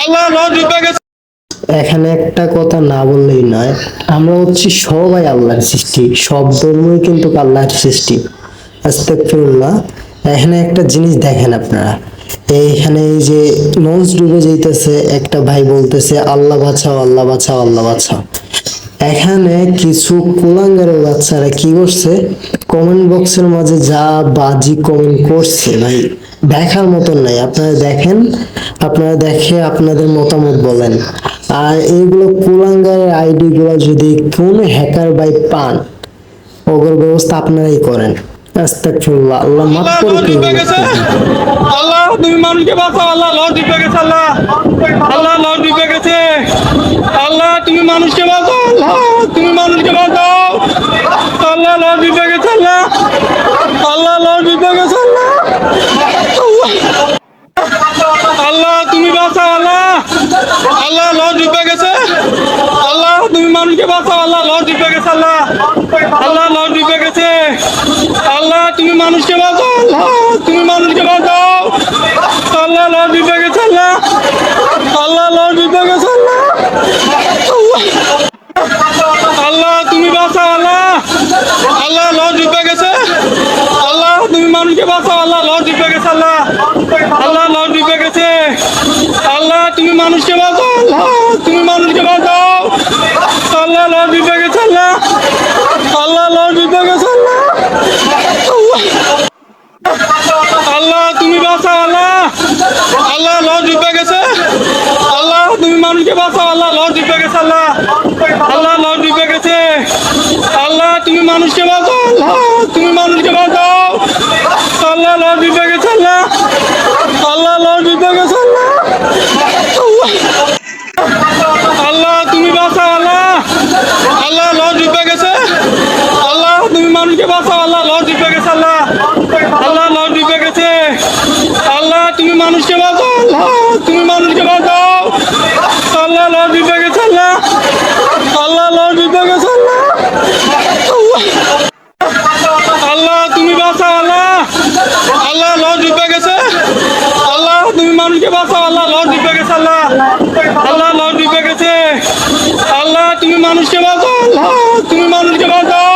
আল্লাহ Lord ডুবে গেছে। এখানে একটা কথা না বললেই নয়, আমরা হচ্ছি সবাই আল্লাহর সৃষ্টি, সব ধর্মই কিন্তু আল্লাহর সৃষ্টি। আস্তাগফিরুল্লাহ। এখানে একটা জিনিস দেখেন আপনারা, এইখানে এই যে লঞ্চ ডুবে যাইতেছে, একটা ভাই বলতেছে আল্লাহ বাঁচাও, আল্লাহ বাঁচাও, আল্লাহ বাঁচাও। এখানে কিছু কুলাঙ্গারের বাচ্চারা কি করছে, কমেন্ট বক্সের মাঝে যা বাজি কমেন্ট করছে ভাই, দেখার মতন নাই। আপনারা দেখেন, আপনারা দেখে আপনাদের মতামত বলেন। আর এইগুলো কুলাঙ্গারের আইডি গুলো যদি কোনো হ্যাকার ভাই পান, ওগুলোর ব্যবস্থা আপনারাই করেন। আস্তাগফিরুল্লাহ, আল্লাহ মাফ আল্লাহ করুক লর্ড ডুবে এইগুলো। গেছে। আল্লাহ তুমি মানুষকে বাঁচাও। আল্লাহ লর্ড ডুবে গেছে। আল্লাহ আল্লাহ লর্ড ডুবে গেছে। আল্লাহ তুমি মানুষকে বাঁচাও। আল্লাহ তুমি মানুষকে বাঁচাও। আল্লাহ লর্ড ডুবে গেছে। আল্লাহ আল্লাহ লর্ড ডুবে গেছে। আল্লাহ আল্লাহ তুমি বাঁচাও। আল্লাহ আল্লাহ লর্ড ডুবে গেছে। আল্লাহ তুমি মানুষকে বাঁচাও। আল্লাহ লর্ড ডুবে গেছে। আল্লাহ আল্লাহ লর্ড ডুবে গেছে। আল্লাহ তুমি মানুষকে বাঁচাও। আল্লাহ তুমি মানুষকে বাঁচাও। আল্লাহ লর্ড ডুবে গেছে। আল্লাহ আল্লাহ লর্ড ডুবে গেছে। আল্লাহ আল্লাহ তুমি বাঁচাও। আল্লাহ আল্লাহ লর্ড ডুবে গেছে। আল্লাহ তুমি মানুষকে বাঁচাও। আল্লাহ লর্ড ডুবে গেছে। আল্লাহ আল্লাহ লর্ড ডুবে গেছে। আল্লাহ তুমি মানুষকে বাঁচাও। আল্লাহ তুমি মানুষকে বাঁচাও। আল্লাহ লর্ড ডুবে গেছে। আল্লাহ আল্লাহ লর্ড ডুবে গেছে। আল্লাহ আল্লাহ তুমি বাঁচাও। আল্লাহ আল্লাহ লর্ড ডুবে গেছে। আল্লাহ তুমি মানুষকে বাঁচাও। আল্লাহ লর্ড ডুবে গেছে। আল্লাহ আল্লাহ লর্ড ডুবে গেছে। আল্লাহ তুমি মানুষকে বাঁচাও। আল্লাহ তুমি মানুষকে বাঁচাও। আল্লাহ লর্ড ডুবে গেছে। আল্লাহ আল্লাহ লর্ড ডুবে গেছে। আল্লাহ আল্লাহ তুমি বাঁচাও। আল্লাহ আল্লাহ লর্ড ডুবে গেছে। আল্লাহ তুমি মানুষকে বাঁচাও। আল্লাহ লর্ড ডুবে গেছে। আল্লাহ আল্লাহ লর্ড ডুবে গেছে। আল্লাহ তুমি মানুষকে বাঁচাও। আল্লাহ তুমি মানুষকে বাঁচাও। আল্লাহ লর্ড ডুবে গেছে। আল্লাহ আল্লাহ লর্ড ডুবে গেছে। আল্লাহ আল্লাহ তুমি বাঁচাও। আল্লাহ আল্লাহ লর্ড ডুবে গেছে। আল্লাহ তুমি মানুষকে বাঁচাও। আল্লাহ লর্ড ডুবে গেছে। আল্লাহ আল্লাহ লর্ড ডুবে গেছে। আল্লাহ তুমি মানুষকে বাঁচাও। আল্লাহ তুমি মানুষকে বাঁচাও।